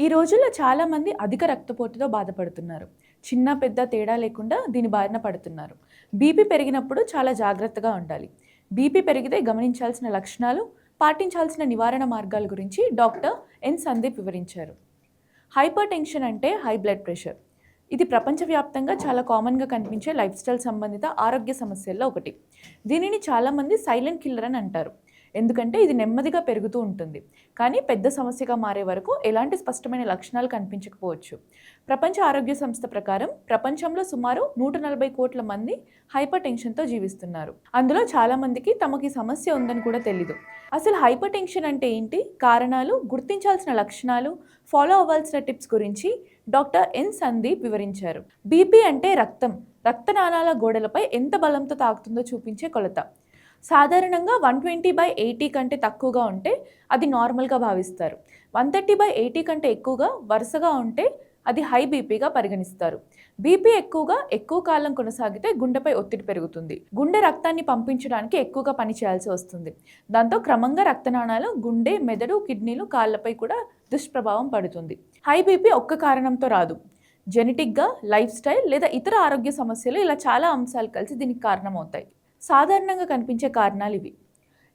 ఈ రోజుల్లో చాలామంది అధిక రక్తపోటుతో బాధపడుతున్నారు. చిన్న పెద్ద తేడా లేకుండా దీని బారిన పడుతున్నారు. బీపీ పెరిగినప్పుడు చాలా జాగ్రత్తగా ఉండాలి. బీపీ పెరిగితే గమనించాల్సిన లక్షణాలు, పాటించాల్సిన నివారణ మార్గాల గురించి డాక్టర్ ఎన్ సందీప్ వివరించారు. హైపర్ టెన్షన్ అంటే హై బ్లడ్ ప్రెషర్. ఇది ప్రపంచవ్యాప్తంగా చాలా కామన్గా కనిపించే లైఫ్ స్టైల్ సంబంధిత ఆరోగ్య సమస్యల్లో ఒకటి. దీనిని చాలామంది సైలెంట్ కిల్లర్ అని అంటారు. ఎందుకంటే ఇది నెమ్మదిగా పెరుగుతూ ఉంటుంది, కానీ పెద్ద సమస్యగా మారే వరకు ఎలాంటి స్పష్టమైన లక్షణాలు కనిపించకపోవచ్చు. ప్రపంచ ఆరోగ్య సంస్థ ప్రకారం ప్రపంచంలో సుమారు 140 కోట్ల మంది హైపర్ టెన్షన్తో జీవిస్తున్నారు. అందులో చాలామందికి తమకి సమస్య ఉందని కూడా తెలీదు. అసలు హైపర్ టెన్షన్ అంటే ఏంటి, కారణాలు, గుర్తించాల్సిన లక్షణాలు, ఫాలో అవ్వాల్సిన టిప్స్ గురించి డాక్టర్ ఎన్ సందీప్ వివరించారు. బీపీ అంటే రక్తనాళాల గోడలపై ఎంత బలంతో తాకుతుందో చూపించే కొలత. సాధారణంగా 120/80 కంటే తక్కువగా ఉంటే అది నార్మల్గా భావిస్తారు. 130/80 కంటే ఎక్కువగా వరుసగా ఉంటే అది హై బీపీగా పరిగణిస్తారు. బీపీ ఎక్కువ కాలం కొనసాగితే గుండెపై ఒత్తిడి పెరుగుతుంది. గుండె రక్తాన్ని పంపించడానికి ఎక్కువగా పని చేయాల్సి వస్తుంది. దాంతో క్రమంగా రక్తనాళాలు, గుండె, మెదడు, కిడ్నీలు, కాళ్ళపై కూడా దుష్ప్రభావం పడుతుంది. హై బీపీ ఒక్క కారణంతో రాదు. జెనెటిక్గా, లైఫ్ స్టైల్ లేదా ఇతర ఆరోగ్య సమస్యలు, ఇలా చాలా అంశాలు కలిసి దీనికి కారణమవుతాయి. సాధారణంగా కనిపించే కారణాలు ఇవి: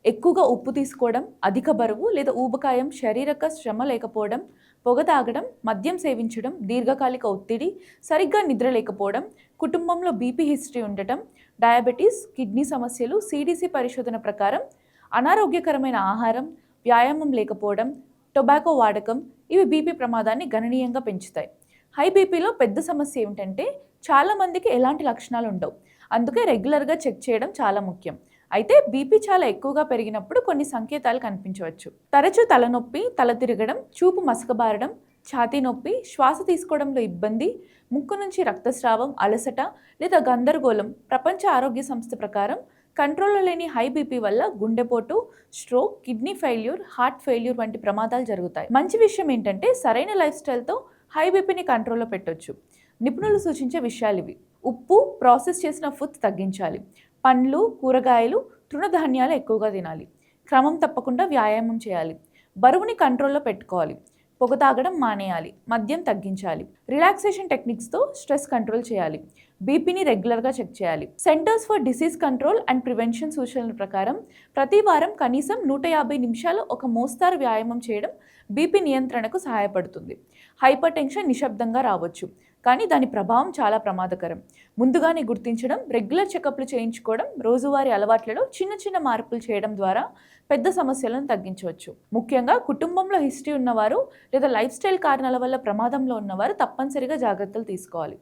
ఎక్కువగా ఉప్పు తీసుకోవడం, అధిక బరువు లేదా ఊబకాయం, శారీరక శ్రమ లేకపోవడం, పొగ తాగడం, మద్యం సేవించడం, దీర్ఘకాలిక ఒత్తిడి, సరిగ్గా నిద్ర లేకపోవడం, కుటుంబంలో బీపీ హిస్టరీ ఉండటం, డయాబెటీస్, కిడ్నీ సమస్యలు. సిడిసి పరిశోధన ప్రకారం అనారోగ్యకరమైన ఆహారం, వ్యాయామం లేకపోవడం, టొబాకో వాడకం ఇవి బీపీ ప్రమాదాన్ని గణనీయంగా పెంచుతాయి. హై బీపీలో పెద్ద సమస్య ఏమిటంటే చాలామందికి ఎలాంటి లక్షణాలు ఉండవు. అందుకే రెగ్యులర్గా చెక్ చేయడం చాలా ముఖ్యం. అయితే బీపీ చాలా ఎక్కువగా పెరిగినప్పుడు కొన్ని సంకేతాలు కనిపించవచ్చు. తరచూ తలనొప్పి, తల తిరగడం, చూపు మసకబారడం, ఛాతీ నొప్పి, శ్వాస తీసుకోవడంలో ఇబ్బంది, ముక్కు నుంచి రక్తస్రావం, అలసట లేదా గందరగోళం. ప్రపంచ ఆరోగ్య సంస్థ ప్రకారం కంట్రోల్లో లేని హై బీపీ వల్ల గుండెపోటు, stroke, kidney failure, heart failure వంటి ప్రమాదాలు జరుగుతాయి. మంచి విషయం ఏంటంటే సరైన లైఫ్ స్టైల్తో హై బీపీని కంట్రోల్లో పెట్టొచ్చు. నిపుణులు సూచించే విషయాలు ఇవి: ఉప్పు, ప్రాసెస్ చేసిన ఫుడ్స్ తగ్గించాలి, పండ్లు, కూరగాయలు, తృణధాన్యాలు ఎక్కువగా తినాలి, క్రమం తప్పకుండా వ్యాయామం చేయాలి, బరువుని కంట్రోల్లో పెట్టుకోవాలి, పొగ తాగడం మానేయాలి, మద్యం తగ్గించాలి, రిలాక్సేషన్ టెక్నిక్స్తో స్ట్రెస్ కంట్రోల్ చేయాలి, బీపీని రెగ్యులర్గా చెక్ చేయాలి. Centres for disease control and prevention సూచనల ప్రకారం ప్రతి వారం కనీసం 150 నిమిషాలు ఒక మోస్తారు వ్యాయామం చేయడం బీపీ నియంత్రణకు సహాయపడుతుంది. హైపర్ టెన్షన్ నిశ్శబ్దంగా రావచ్చు, కానీ దాని ప్రభావం చాలా ప్రమాదకరం. ముందుగానే గుర్తించడం, రెగ్యులర్ చెకప్లు చేయించుకోవడం, రోజువారీ అలవాట్లలో చిన్న చిన్న మార్పులు చేయడం ద్వారా పెద్ద సమస్యలను తగ్గించవచ్చు. ముఖ్యంగా కుటుంబంలో హిస్టరీ ఉన్నవారు లేదా లైఫ్ స్టైల్ కారణాల వల్ల ప్రమాదంలో ఉన్నవారు తప్పనిసరిగా జాగ్రత్తలు తీసుకోవాలి.